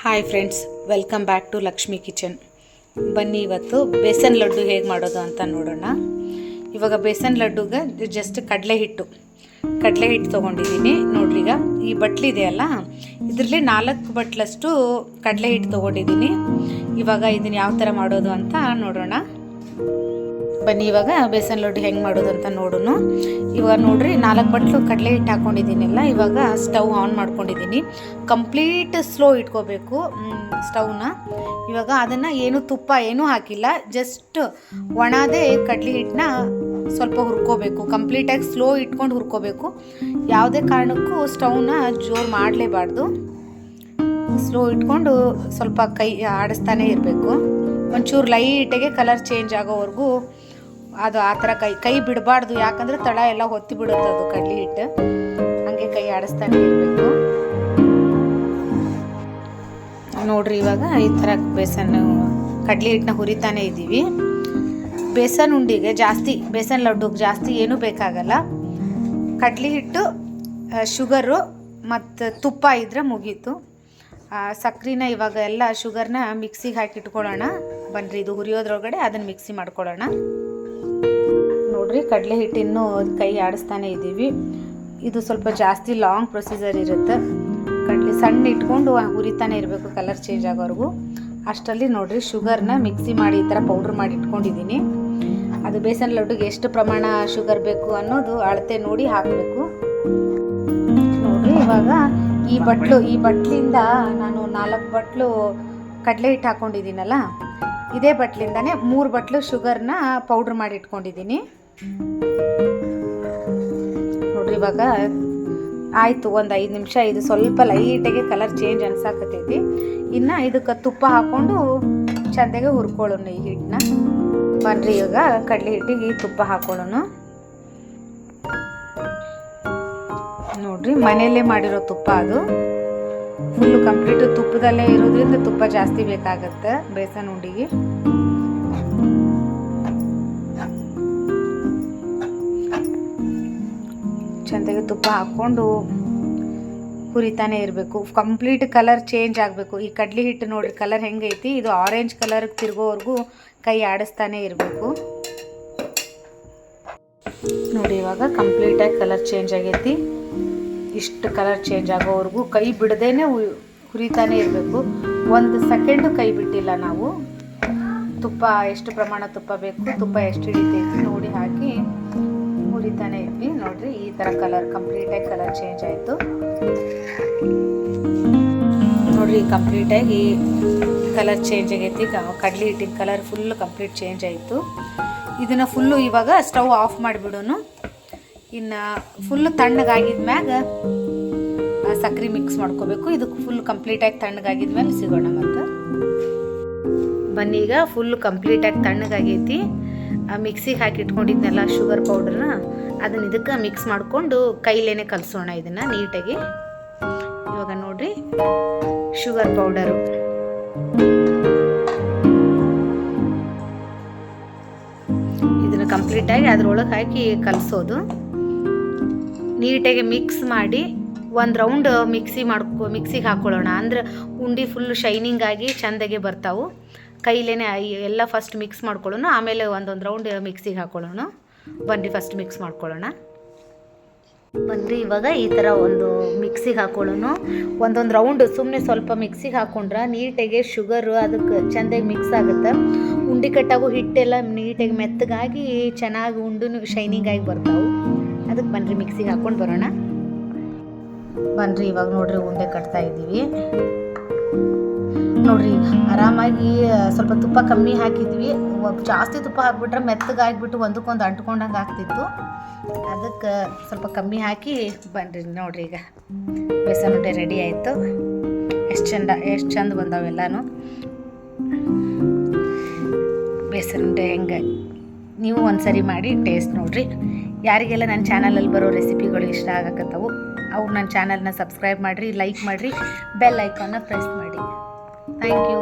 Hi friends, welcome back to Lakshmi kitchen. ಬನ್ನಿ ಇವತ್ತು ಬೇಸನ್ ಲಡ್ಡು ಹೇಗೆ ಮಾಡೋದು ಅಂತ ನೋಡೋಣ. ಇವಾಗ ಬೇಸನ್ ಲಡ್ಡುಗೆ ಜಸ್ಟ್ ಕಡಲೆ ಹಿಟ್ಟು ತೊಗೊಂಡಿದ್ದೀನಿ. ನೋಡ್ರಿ, ಈಗ ಈ ಬಟ್ಲಿದೆಯಲ್ಲ, ಇದರಲ್ಲಿ 4 ಬಟ್ಲಷ್ಟು ಕಡಲೆ ಹಿಟ್ಟು ತೊಗೊಂಡಿದ್ದೀನಿ. ಇವಾಗ ಇದನ್ನು ಯಾವ ಥರ ಮಾಡೋದು ಅಂತ ನೋಡೋಣ. ಬನ್ನಿ ಇವಾಗ ಬೇಸನ್ ಲಡ್ಡು ಹೆಂಗೆ ಮಾಡೋದು ಅಂತ ನೋಡೋಣ. ಇವಾಗ ನೋಡ್ರಿ, 4 ಬಟ್ಲು ಕಡಲೆ ಹಿಟ್ಟು ಹಾಕ್ಕೊಂಡಿದ್ದೀನಲ್ಲ. ಇವಾಗ ಸ್ಟವ್ ಆನ್ ಮಾಡ್ಕೊಂಡಿದ್ದೀನಿ. ಕಂಪ್ಲೀಟ್ ಸ್ಲೋ ಇಟ್ಕೋಬೇಕು ಸ್ಟವ್ನ. ಇವಾಗ ಅದನ್ನು ತುಪ್ಪ ಏನೂ ಹಾಕಿಲ್ಲ, ಜಸ್ಟ್ ಒಣದೇ ಕಡಲೆ ಹಿಟ್ಟನ್ನ ಸ್ವಲ್ಪ ಹುರ್ಕೋಬೇಕು. ಕಂಪ್ಲೀಟಾಗಿ ಸ್ಲೋ ಇಟ್ಕೊಂಡು ಹುರ್ಕೋಬೇಕು. ಯಾವುದೇ ಕಾರಣಕ್ಕೂ ಸ್ಟವ್ನ ಜೋರು ಮಾಡಲೇಬಾರ್ದು. ಸ್ಲೋ ಇಟ್ಕೊಂಡು ಸ್ವಲ್ಪ ಕೈ ಆಡಿಸ್ತಾನೆ ಇರಬೇಕು. ಒಂಚೂರು ಲೈಟಾಗೆ ಕಲರ್ ಚೇಂಜ್ ಆಗೋವರೆಗೂ ಅದು ಆ ಥರ ಕೈ ಬಿಡಬಾರ್ದು. ಯಾಕಂದರೆ ತಳ ಎಲ್ಲ ಹೊತ್ತಿ ಬಿಡುತ್ತೆ ಅದು ಕಡಲೆ ಹಿಟ್ಟು. ಹಾಗೆ ಕೈ ಆಡಿಸ್ತಾನೆ ಇರಬೇಕು. ನೋಡ್ರಿ, ಇವಾಗ ಈ ಥರ ಕಡಲೆ ಹಿಟ್ಟನ್ನ ಹುರಿತಾನೆ ಇದ್ದೀವಿ. ಬೇಸನ್ ಉಂಡಿಗೆ ಬೇಸನ್ ಲಡ್ಡುಗೆ ಜಾಸ್ತಿ ಏನೂ ಬೇಕಾಗಲ್ಲ. ಕಡಲೆ ಹಿಟ್ಟು, ಶುಗರು ಮತ್ತು ತುಪ್ಪ ಇದ್ದರೆ ಮುಗೀತು. ಸಕ್ಕರೆನ ಇವಾಗ ಎಲ್ಲ ಶುಗರ್ನ ಮಿಕ್ಸಿಗೆ ಹಾಕಿ ಇಟ್ಕೊಳ್ಳೋಣ. ಬನ್ನಿರಿ, ಇದು ಹುರಿಯೋದ್ರೊಳಗಡೆ ಅದನ್ನು ಮಿಕ್ಸಿ ಮಾಡ್ಕೊಳ್ಳೋಣ. ನೋಡ್ರಿ, ಕಡಲೆ ಹಿಟ್ಟಿನ್ನು ಕೈ ಆಡಿಸ್ತಾನೆ ಇದ್ದೀವಿ. ಇದು ಸ್ವಲ್ಪ ಜಾಸ್ತಿ ಲಾಂಗ್ ಪ್ರೊಸೀಜರ್ ಇರುತ್ತೆ. ಕಡಲೆ ಸಣ್ಣ ಇಟ್ಕೊಂಡು ಹುರಿತಾನೆ ಇರಬೇಕು ಕಲರ್ ಚೇಂಜ್ ಆಗೋವರೆಗೂ. ಅಷ್ಟರಲ್ಲಿ ನೋಡ್ರಿ, ಶುಗರ್ನ ಮಿಕ್ಸಿ ಮಾಡಿ ಈ ಥರ ಪೌಡ್ರ್ ಮಾಡಿ ಇಟ್ಕೊಂಡಿದ್ದೀನಿ. ಅದು ಬೇಸನ್ ಲಡ್ಡುಗೆ ಎಷ್ಟು ಪ್ರಮಾಣ ಶುಗರ್ ಬೇಕು ಅನ್ನೋದು ಅಳತೆ ನೋಡಿ ಹಾಕಬೇಕು. ನೋಡ್ರಿ, ಇವಾಗ ಈ ಬಟ್ಲಿಂದ ನಾನು 4 ಬಟ್ಲು ಕಡಲೆ ಹಿಟ್ಟು ಹಾಕ್ಕೊಂಡಿದ್ದೀನಲ್ಲ, ಇದೇ ಬಟ್ಲಿಂದಾನೇ 3 ಬಟ್ಲು ಶುಗರ್ನ ಪೌಡ್ರ್ ಮಾಡಿ ಇಟ್ಕೊಂಡಿದ್ದೀನಿ. ನೋಡ್ರಿ, ಇವಾಗ ಆಯಿತು. ಒಂದು 5 ನಿಮಿಷ ಇದು ಸ್ವಲ್ಪ ಲೈಟಾಗಿ ಕಲರ್ ಚೇಂಜ್ ಅನ್ಸಾಕತ್ತೈತಿ. ಇನ್ನು ಇದಕ್ಕೆ ತುಪ್ಪ ಹಾಕ್ಕೊಂಡು ಚೆಂದಾಗೆ ಹುರ್ಕೊಳ್ಳೋಣ ಈ ಹಿಟ್ಟನ್ನ. ಬನ್ರಿ, ಈಗ ಕಡಲೆ ಹಿಟ್ಟಿಗೆ ತುಪ್ಪ ಹಾಕೊಳ್ಳೋಣ. ನೋಡ್ರಿ, ಮನೆಯಲ್ಲೇ ಮಾಡಿರೋ ತುಪ್ಪ, ಅದು ಫುಲ್ಲು ಕಂಪ್ಲೀಟ್ ತುಪ್ಪದಲ್ಲೇ ಇರೋದ್ರಿಂದ ತುಪ್ಪ ಜಾಸ್ತಿ ಬೇಕಾಗತ್ತೆ ಬೇಸನ್ ಉಂಡಿಗೆ. ಚೆಂದಾಗಿ ತುಪ್ಪ ಹಾಕ್ಕೊಂಡು ಹುರಿತಾನೆ ಇರಬೇಕು. ಕಂಪ್ಲೀಟ್ ಕಲರ್ ಚೇಂಜ್ ಆಗಬೇಕು. ಈ ಕಡಲೆ ಹಿಟ್ಟು ನೋಡ್ರಿ ಕಲರ್ ಹೆಂಗೈತಿ, ಇದು ಆರೆಂಜ್ ಕಲರ್ಗೆ ತಿರುಗೋವರೆಗೂ ಕೈ ಆಡಿಸ್ತಾನೆ ಇರಬೇಕು. ನೋಡಿ, ಇವಾಗ ಕಂಪ್ಲೀಟಾಗಿ ಕಲರ್ ಚೇಂಜ್ ಆಗೈತಿ. ಇಷ್ಟು ಕಲರ್ ಚೇಂಜ್ ಆಗೋವರೆಗೂ ಕೈ ಬಿಡದೇನೆ ಹುರಿತಾನೆ ಇರಬೇಕು. 1 ಸೆಕೆಂಡು ಕೈ ಬಿಟ್ಟಿಲ್ಲ ನಾವು. ತುಪ್ಪ ಎಷ್ಟು ಪ್ರಮಾಣ ತುಪ್ಪ ಬೇಕು, ತುಪ್ಪ ಎಷ್ಟು ಹಿಡಿತೈತಿ ನೋಡಿ ಹಾಕಿ ಹುರಿತಾನೆ ಇದ್ವಿ. ನೋಡ್ರಿ, ಈ ಥರ ಕಲರ್ ಕಂಪ್ಲೀಟಾಗಿ ಕಲರ್ ಚೇಂಜ್ ಆಯಿತು. ನೋಡ್ರಿ, ಕಂಪ್ಲೀಟಾಗಿ ಕಲರ್ ಚೇಂಜ್ ಆಗೈತಿ. ಕಡಲೆ ಹಿಟ್ಟಿನ ಕಲರ್ ಫುಲ್ ಕಂಪ್ಲೀಟ್ ಚೇಂಜ್ ಆಯಿತು. ಇದನ್ನು ಫುಲ್ಲು ಇವಾಗ ಸ್ಟವ್ ಆಫ್ ಮಾಡಿಬಿಡೋನು. ಇನ್ನು ಫುಲ್ಲು ತಣ್ಣಗಾಗಿದ್ಮ್ಯಾಗ ಸಕ್ಕರೆ ಮಿಕ್ಸ್ ಮಾಡ್ಕೋಬೇಕು. ಇದಕ್ಕೆ ಫುಲ್ ಕಂಪ್ಲೀಟಾಗಿ ತಣ್ಣಗಾಗಿದ್ಮೇಲೆ ಸಿಗೋಣ ಮತ್ತು. ಬನ್ನಿ, ಈಗ ಫುಲ್ಲು ಕಂಪ್ಲೀಟಾಗಿ ತಣ್ಣಗಾಗೈತಿ. ಮಿಕ್ಸಿಗೆ ಹಾಕಿ ಇಟ್ಕೊಂಡಿದ್ನೆಲ್ಲ ಶುಗರ್ ಪೌಡ್ರನ್ನ ಅದನ್ನು ಇದಕ್ಕೆ ಮಿಕ್ಸ್ ಮಾಡಿಕೊಂಡು ಕೈಲೇನೆ ಕಲಸೋಣ ಇದನ್ನು ನೀಟಾಗಿ. ಇವಾಗ ನೋಡ್ರಿ, ಶುಗರ್ ಪೌಡರು, ಇದನ್ನು ಕಂಪ್ಲೀಟಾಗಿ ಅದರೊಳಗೆ ಹಾಕಿ ಕಲಸೋದು. ನೀಟಾಗಿ ಮಿಕ್ಸ್ ಮಾಡಿ 1 ರೌಂಡ್ ಮಿಕ್ಸಿಗೆ ಹಾಕ್ಕೊಳ್ಳೋಣ. ಅಂದ್ರೆ ಉಂಡೆ ಫುಲ್ ಶೈನಿಂಗ್ ಆಗಿ ಚೆಂದಾಗೆ ಬರ್ತಾವೆ. ಕೈಲೇನೆ ಎಲ್ಲ ಫಸ್ಟ್ ಮಿಕ್ಸ್ ಮಾಡ್ಕೊಳ್ಳೋಣ, ಆಮೇಲೆ ಒಂದೊಂದು ರೌಂಡ್ ಮಿಕ್ಸಿಗೆ ಹಾಕ್ಕೊಳ್ಳೋಣ. ಬನ್ನಿ, ಫಸ್ಟ್ ಮಿಕ್ಸ್ ಮಾಡ್ಕೊಳ್ಳೋಣ. ಬನ್ನಿ, ಇವಾಗ ಈ ಥರ ಒಂದು ಮಿಕ್ಸಿಗೆ ಹಾಕ್ಕೊಳ್ಳೋಣ. ಒಂದೊಂದು ರೌಂಡ್ ಸುಮ್ಮನೆ ಸ್ವಲ್ಪ ಮಿಕ್ಸಿಗೆ ಹಾಕ್ಕೊಂಡ್ರೆ ನೀಟಾಗಿ ಶುಗರು ಅದಕ್ಕೆ ಚೆಂದಾಗಿ ಮಿಕ್ಸ್ ಆಗುತ್ತೆ. ಉಂಡೆ ಕಟ್ಟಾಗೋ ಹಿಟ್ಟೆಲ್ಲ ನೀಟಾಗಿ ಮೆತ್ತಗಾಗಿ ಚೆನ್ನಾಗಿ ಉಂಡು ಶೈನಿಂಗ್ ಆಗಿ ಬರ್ತಾವೆ. ಅದಕ್ಕೆ ಬನ್ನಿರಿ, ಮಿಕ್ಸಿಗೆ ಹಾಕ್ಕೊಂಡು ಬರೋಣ. ಬನ್ನಿರಿ, ಇವಾಗ ನೋಡ್ರಿ, ಉಂಡೆ ಕಟ್ತಾ ಇದ್ದೀವಿ. ನೋಡ್ರಿ, ಆರಾಮಾಗಿ ಸ್ವಲ್ಪ ತುಪ್ಪ ಕಮ್ಮಿ ಹಾಕಿದ್ವಿ. ಜಾಸ್ತಿ ತುಪ್ಪ ಹಾಕ್ಬಿಟ್ರೆ ಮೆತ್ತಗಾಗಿಬಿಟ್ಟು ಒಂದಕ್ಕೊಂದು ಅಂಟ್ಕೊಂಡಂಗೆ ಆಗ್ತಿತ್ತು. ಅದಕ್ಕೆ ಸ್ವಲ್ಪ ಕಮ್ಮಿ ಹಾಕಿ ಬನ್ನಿರಿ. ನೋಡ್ರಿ, ಈಗ ಬೇಸನ್ ಉಂಡೆ ರೆಡಿ ಆಯಿತು. ಎಷ್ಟು ಚಂದ ಬಂದಾವೆಲ್ಲನೂ ಬೇಸನ್ ಉಂಡೆ. ಹೆಂಗೆ ನೀವು ಒಂದ್ಸರಿ ಮಾಡಿ ಟೇಸ್ಟ್ ನೋಡ್ರಿ. ಯಾರಿಗೆಲ್ಲ ನನ್ನ ಚಾನಲಲ್ಲಿ ಬರೋ ರೆಸಿಪಿಗಳು ಇಷ್ಟ ಆಗಕತ್ತವು ಅವ್ರು ನನ್ನ ಚಾನಲ್ನ ಸಬ್ಸ್ಕ್ರೈಬ್ ಮಾಡಿರಿ, ಲೈಕ್ ಮಾಡಿರಿ, ಬೆಲ್ ಐಕಾನ್ನ ಪ್ರೆಸ್ ಮಾಡಿ. Thank you.